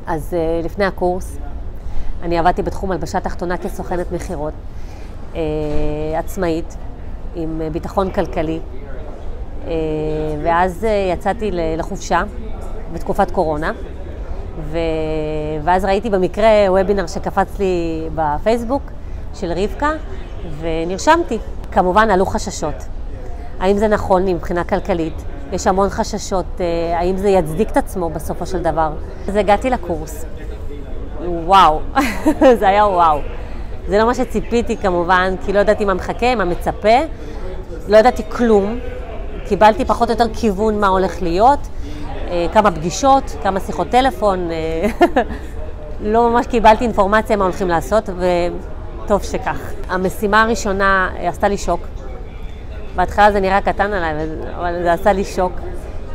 אז לפני הקורס, אני עבדתי בתחום הלבשה תחתונה כסוכנת מחירות, עצמאית, עם ביטחון כלכלי, ואז יצאתי לחופשה בתקופת קורונה, ואז ראיתי במקרה וובינר שקפץ לי בפייסבוק של רבקה, ונרשמתי. כמובן עלו חששות. האם זה נכון מבחינה כלכלית? יש המון חששות, האם זה יצדיק את עצמו בסופו של דבר? אז הגעתי לקורס. וואו, זה היה וואו. זה לא מה שציפיתי כמובן, כי לא ידעתי מה מחכה, מה מצפה. לא ידעתי כלום. קיבלתי פחות או יותר כיוון מה הולך להיות. כמה פגישות, כמה שיחות טלפון. לא ממש קיבלתי אינפורמציה מה הולכים לעשות, וטוב שכך. המשימה הראשונה עשתה לי שוק. בהתחלה זה נראה קטן עליי, אבל זה עשה לי שוק.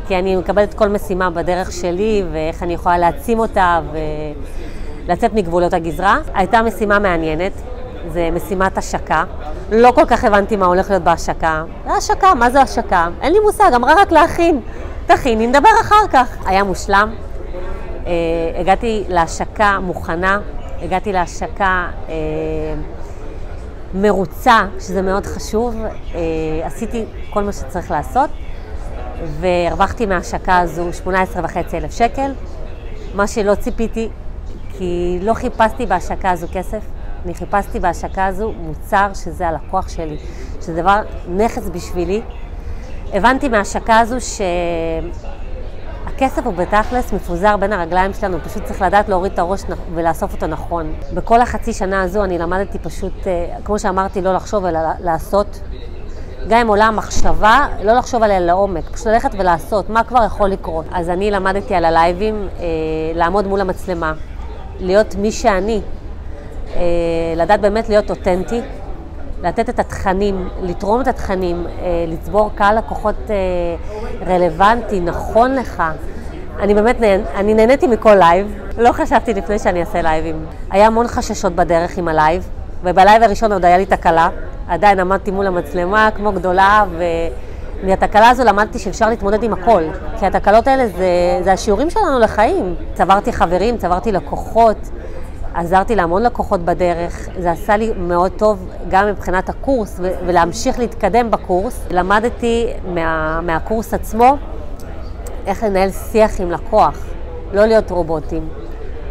כי אני מקבלת כל משימה בדרך שלי, ואיך אני יכולה להעצים אותה ולצאת מגבולות הגזרה. הייתה משימה מעניינת, זה משימת השקה. לא כל כך הבנתי מה הולך להיות בהשקה. השקה, מה זה השקה? אין לי מושג, אמרה רק להכין. תכיני, נדבר אחר כך. היה מושלם. הגעתי להשקה מוכנה, הגעתי להשקה מרוצה, שזה מאוד חשוב. עשיתי כל מה שצריך לעשות, והרווחתי מההשקה הזו 18,500 שקל, מה שלא ציפיתי, כי לא חיפשתי בהשקה הזו כסף, אני חיפשתי בהשקה הזו מוצר שזה הלקוח שלי, שזה דבר נכס בשבילי. הבנתי מההשקה הזו שהכסף הוא בתכלס מפוזר בין הרגליים שלנו, פשוט צריך לדעת להוריד את הראש ולאסוף אותו נכון. בכל החצי שנה הזו אני למדתי פשוט, כמו שאמרתי, לא לחשוב אלא לעשות. גם אם עולה המחשבה, לא לחשוב עליה לעומק, פשוט ללכת ולעשות, מה כבר יכול לקרות. אז אני למדתי על הלייבים, לעמוד מול המצלמה, להיות מי שאני, לדעת באמת להיות אותנטי, לתת את התכנים, לתרום את התכנים, לצבור קהל לקוחות רלוונטי, נכון לך. אני באמת נהניתי מכל לייב, לא חשבתי לפני שאני אעשה לייבים. היה המון חששות בדרך עם הלייב, ובלייב הראשון עוד היה לי תקלה. עדיין עמדתי מול המצלמה כמו גדולה, ומהתקלה הזו למדתי שאפשר להתמודד עם הכל. כי התקלות האלה זה השיעורים שלנו לחיים. צברתי חברים, צברתי לקוחות, עזרתי להמון לקוחות בדרך. זה עשה לי מאוד טוב גם מבחינת הקורס, ולהמשיך להתקדם בקורס. למדתי מהקורס עצמו איך לנהל שיח עם לקוח, לא להיות רובוטים.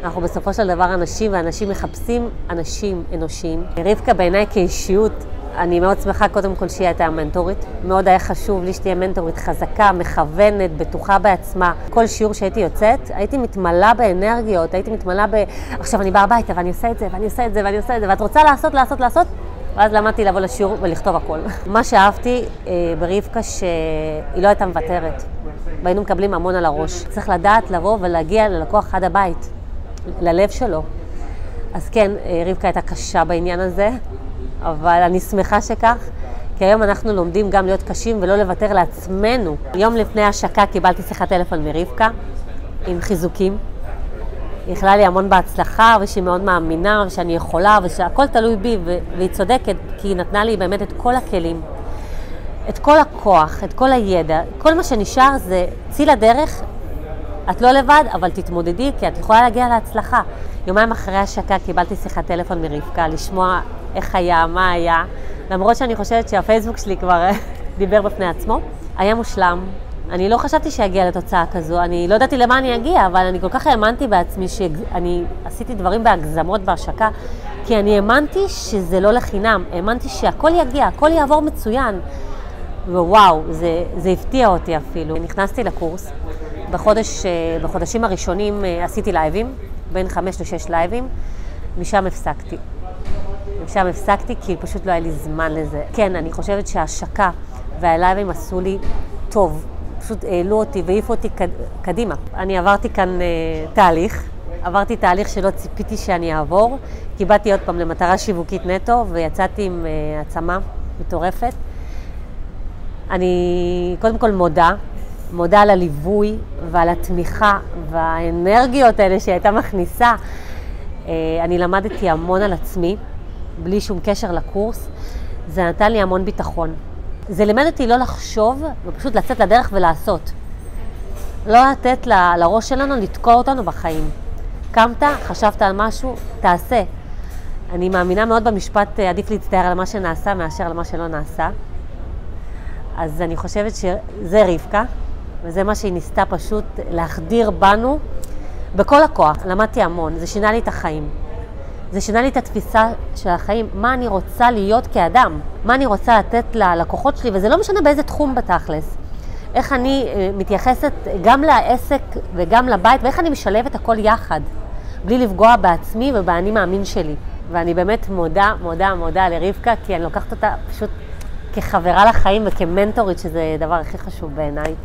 אנחנו בסופו של דבר אנשים, ואנשים מחפשים אנשים אנושיים. רבקה בעיניי כאישיות, אני מאוד שמחה קודם כל שהיא הייתה מנטורית. מאוד היה חשוב לי שתהיה מנטורית חזקה, מכוונת, בטוחה בעצמה. כל שיעור שהייתי יוצאת, הייתי מתמלאה באנרגיות, הייתי מתמלאה עכשיו אני באה הביתה ואני עושה את זה, ואני עושה את זה, ואני עושה את זה, ואת רוצה לעשות. ואז למדתי לבוא לשיעור ולכתוב הכל. מה שאהבתי ברבקה שהיא לא הייתה מוותרת. והיינו מקבלים המון על הראש. צריך לדעת לבוא ולהגיע ללקוח עד הבית, ללב שלו. אז כן, רבקה הייתה קשה בעניין הזה, אבל אני שמחה שכך, כי היום אנחנו לומדים גם להיות קשים ולא לוותר לעצמנו. יום לפני השקה קיבלתי שיחת טלפון מרבקה עם חיזוקים. היא יכלה לי המון בהצלחה, ושהיא מאוד מאמינה, ושאני יכולה, ושהכל תלוי בי, והיא צודקת, כי היא נתנה לי באמת את כל הכלים, את כל הכוח, את כל הידע. כל מה שנשאר זה צאי לדרך, את לא לבד, אבל תתמודדי, כי את יכולה להגיע להצלחה. יומיים אחרי השקה קיבלתי שיחת טלפון מרבקה, לשמוע איך היה, מה היה, למרות שאני חושבת שהפייסבוק שלי כבר דיבר בפני עצמו. היה מושלם. אני לא חשבתי שיגיע לתוצאה כזו, אני לא ידעתי למה אני אגיע, אבל אני כל כך האמנתי בעצמי שאני עשיתי דברים בהגזמות בהשקה, כי אני האמנתי שזה לא לחינם, האמנתי שהכל יגיע, הכל יעבור מצוין. ווואו, זה הפתיע אותי אפילו. נכנסתי לקורס, בחודשים הראשונים עשיתי לייבים, בין 5 ל-6 לייבים, משם הפסקתי כי פשוט לא היה לי זמן לזה. כן, אני חושבת שההשקה והלייבים עשו לי טוב, פשוט העלו אותי והעיפו אותי קדימה. אני עברתי כאן תהליך שלא ציפיתי שאני אעבור, כי באתי עוד פעם למטרה שיווקית נטו ויצאתי עם עצמה מטורפת. אני קודם כל מודה על הליווי ועל התמיכה והאנרגיות האלה שהיא הייתה מכניסה. אני למדתי המון על עצמי, בלי שום קשר לקורס. זה נתן לי המון ביטחון. זה לימד אותי לא לחשוב ופשוט לצאת לדרך ולעשות. לא לתת לראש שלנו לתקוע אותנו בחיים. קמת, חשבת על משהו, תעשה. אני מאמינה מאוד במשפט, עדיף להצטער על מה שנעשה מאשר על מה שלא נעשה. אז אני חושבת שזה רבקה, וזה מה שהיא ניסתה פשוט להחדיר בנו בכל הכוח. למדתי המון, זה שינה לי את החיים. זה שינה לי את התפיסה של החיים, מה אני רוצה להיות כאדם, מה אני רוצה לתת ללקוחות שלי, וזה לא משנה באיזה תחום בתכלס. איך אני מתייחסת גם לעסק וגם לבית, ואיך אני משלבת הכל יחד, בלי לפגוע בעצמי ובאני מאמין שלי. ואני באמת מודה לרבקה, כי אני לוקחת אותה פשוט כחברה לחיים וכמנטורית, שזה הדבר הכי חשוב בעיניי.